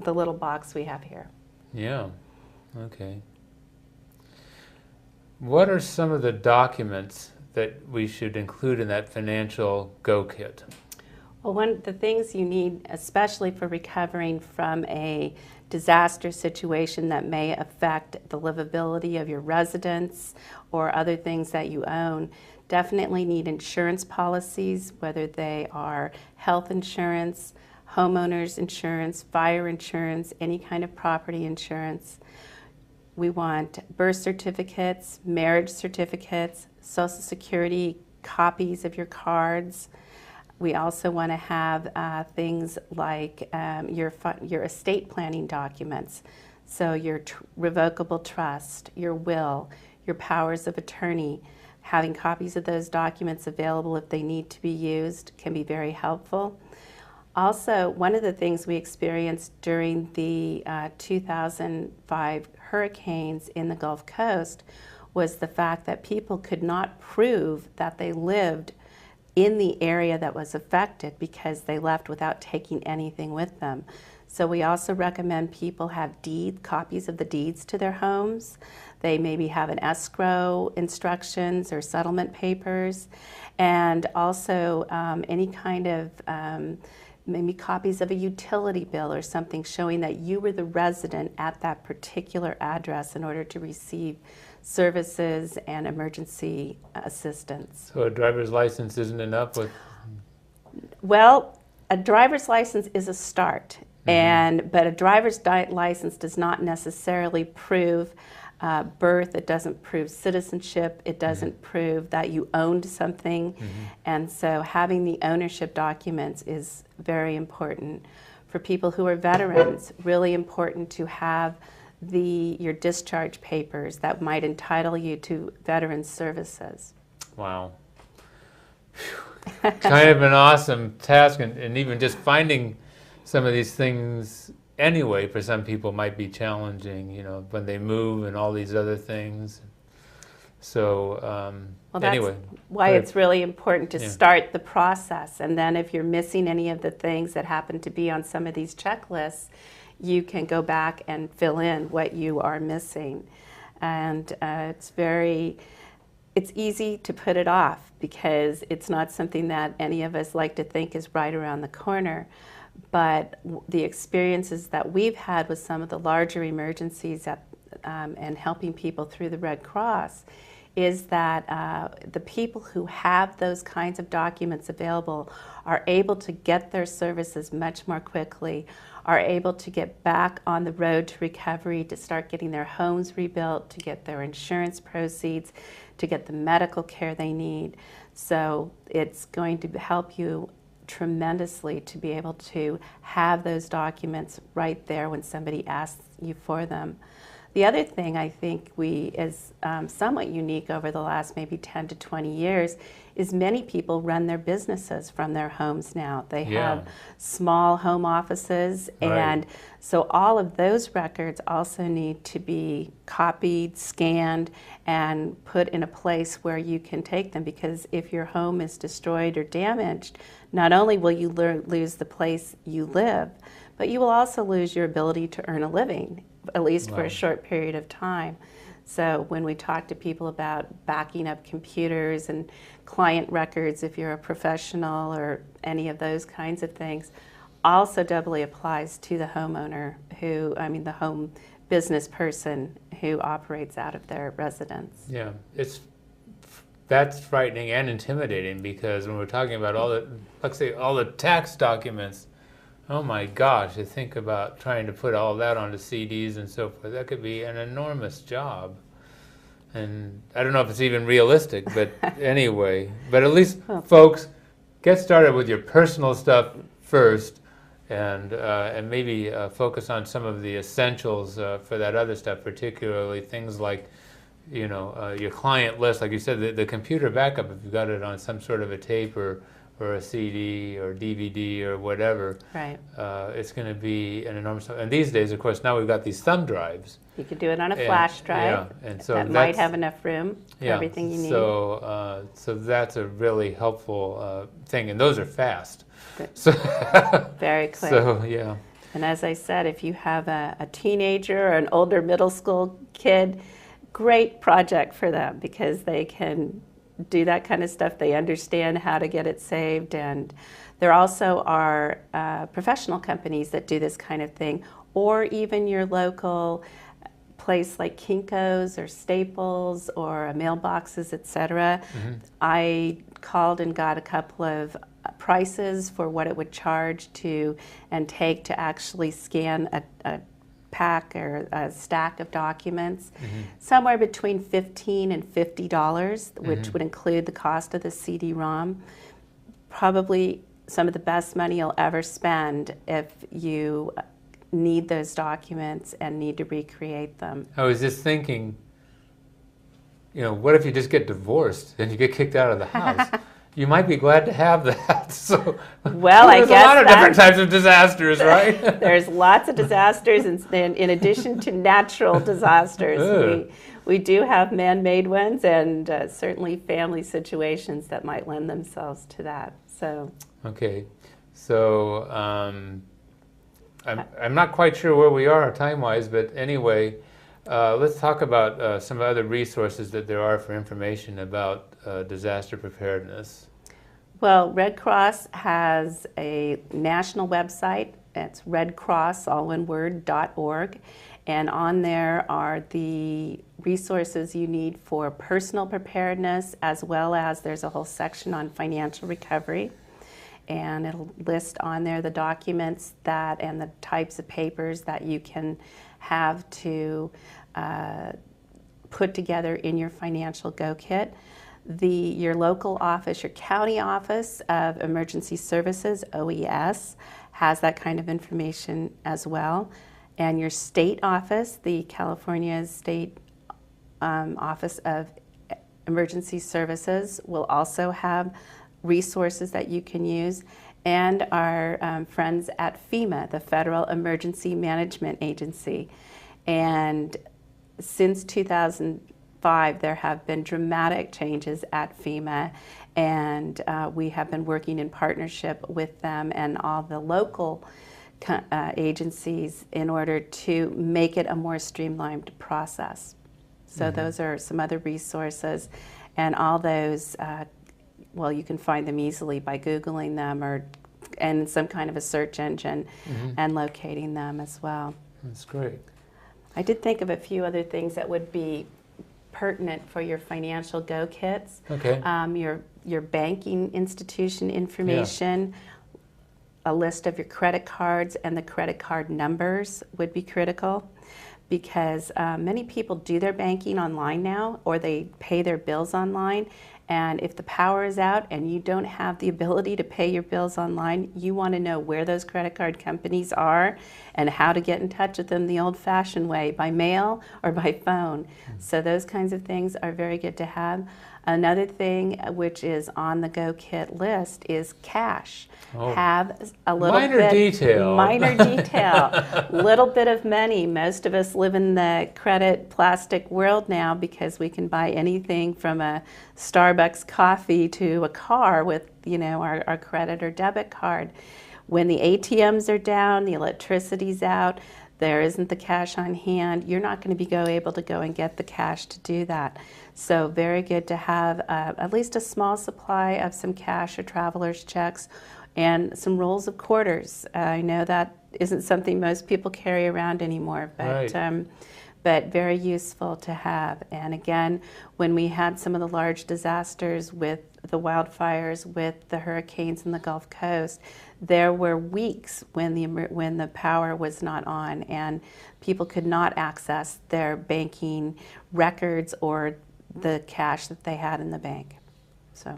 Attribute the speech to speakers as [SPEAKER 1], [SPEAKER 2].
[SPEAKER 1] the little box we have here.
[SPEAKER 2] Yeah, okay. What are some of the documents that we should include in that financial go kit?
[SPEAKER 1] Well, one of the things you need, especially for recovering from a disaster situation that may affect the livability of your residence or other things that you own, definitely need insurance policies, whether they are health insurance, homeowners insurance, fire insurance, any kind of property insurance. We want birth certificates, marriage certificates, Social Security copies of your cards. We also want to have things like your estate planning documents, so your revocable trust, your will, your powers of attorney. Having copies of those documents available if they need to be used can be very helpful. Also, one of the things we experienced during the 2005 hurricanes in the Gulf Coast was the fact that people could not prove that they lived in the area that was affected because they left without taking anything with them. So we also recommend people have copies of the deeds to their homes. They maybe have an escrow instructions or settlement papers, and also any kind of maybe copies of a utility bill or something showing that you were the resident at that particular address in order to receive services and emergency assistance.
[SPEAKER 2] So a driver's license isn't enough with?
[SPEAKER 1] Well, a driver's license is a start, but a driver's license does not necessarily prove birth. It doesn't prove citizenship. It doesn't prove that you owned something. And so having the ownership documents is very important. For people who are veterans, really important to have your discharge papers that might entitle you to veteran services.
[SPEAKER 2] Wow. Kind of an awesome task, and even just finding some of these things anyway for some people might be challenging, you know, when they move and all these other things. So
[SPEAKER 1] well,
[SPEAKER 2] anyway.
[SPEAKER 1] That's why it's really important to start the process, and then if you're missing any of the things that happen to be on some of these checklists, you can go back and fill in what you are missing. And it's easy to put it off because it's not something that any of us like to think is right around the corner. But the experiences that we've had with some of the larger emergencies and helping people through the Red Cross is that the people who have those kinds of documents available are able to get their services much more quickly, are able to get back on the road to recovery, to start getting their homes rebuilt, to get their insurance proceeds, to get the medical care they need. So it's going to help you tremendously to be able to have those documents right there when somebody asks you for them. The other thing I think is somewhat unique over the last maybe 10 to 20 years is many people run their businesses from their homes now. They have small home offices, and so all of those records also need to be copied, scanned, and put in a place where you can take them, because if your home is destroyed or damaged, not only will you lose the place you live, but you will also lose your ability to earn a living, at least for a short period of time. So when we talk to people about backing up computers and client records, if you're a professional or any of those kinds of things, also doubly applies to the homeowner the home business person who operates out of their residence.
[SPEAKER 2] Yeah, that's frightening and intimidating, because when we're talking about all the tax documents, oh my gosh, to think about trying to put all that onto CDs and so forth, that could be an enormous job. And I don't know if it's even realistic, but anyway. But at least, folks, get started with your personal stuff first, and maybe focus on some of the essentials for that other stuff, particularly things like, you know, your client list. Like you said, the computer backup, if you've got it on some sort of a tape or a CD or DVD or whatever, it's going to be an enormous. And these days, of course, now we've got these thumb drives.
[SPEAKER 1] You could do it on a flash drive.
[SPEAKER 2] And so
[SPEAKER 1] that might have enough room for everything you need.
[SPEAKER 2] So that's a really helpful thing, and those are fast.
[SPEAKER 1] So very quick.
[SPEAKER 2] So
[SPEAKER 1] And as I said, if you have a teenager or an older middle school kid, great project for them because they can do that kind of stuff. They understand how to get it saved. And there also are professional companies that do this kind of thing, or even your local place like Kinko's or Staples or mailboxes, etc. I called and got a couple of prices for what it would charge to and take to actually scan a pack or a stack of documents, somewhere between $15 and $50, which would include the cost of the CD-ROM. Probably some of the best money you'll ever spend if you need those documents and need to recreate them.
[SPEAKER 2] I was just thinking, what if you just get divorced and you get kicked out of the house? You might be glad to have that. So,
[SPEAKER 1] well, I guess
[SPEAKER 2] there's a lot of different types of disasters, right?
[SPEAKER 1] There's lots of disasters, and in addition to natural disasters, we do have man-made ones, and certainly family situations that might lend themselves to that. So.
[SPEAKER 2] Okay, so I'm not quite sure where we are time-wise, but anyway, let's talk about some other resources that there are for information about disaster preparedness.
[SPEAKER 1] Well, Red Cross has a national website. It's redcross, all one word, .org. And on there are the resources you need for personal preparedness, as well as there's a whole section on financial recovery. And it'll list on there the documents that and the types of papers that you can have to put together in your financial go kit. Your local office, your county office of emergency services, OES, has that kind of information as well. And your state office, the California State Office of Emergency Services, will also have resources that you can use. And our friends at FEMA, the Federal Emergency Management Agency. And since 2005, there have been dramatic changes at FEMA, and we have been working in partnership with them and all the local agencies in order to make it a more streamlined process. So those are some other resources, and all those, well, you can find them easily by Googling them or in some kind of a search engine and locating them as well.
[SPEAKER 2] That's great.
[SPEAKER 1] I did think of a few other things that would be pertinent for your financial go kits.
[SPEAKER 2] Okay.
[SPEAKER 1] Your banking institution information, a list of your credit cards and the credit card numbers would be critical, because many people do their banking online now, or they pay their bills online. And if the power is out and you don't have the ability to pay your bills online, you want to know where those credit card companies are and how to get in touch with them the old-fashioned way, by mail or by phone. So those kinds of things are very good to have. Another thing which is on the Go Kit list is cash. Have a little
[SPEAKER 2] minor detail,
[SPEAKER 1] little bit of money. Most of us live in the credit plastic world now because we can buy anything from a Starbucks coffee to a car with, our credit or debit card. When the ATMs are down, the electricity's out, there isn't the cash on hand, you're not going to be able to go and get the cash to do that. So very good to have at least a small supply of some cash or traveler's checks and some rolls of quarters. I know that isn't something most people carry around anymore, but but very useful to have. And again, when we had some of the large disasters with the wildfires, with the hurricanes in the Gulf Coast, there were weeks when the power was not on and people could not access their banking records or the cash that they had in the bank. So.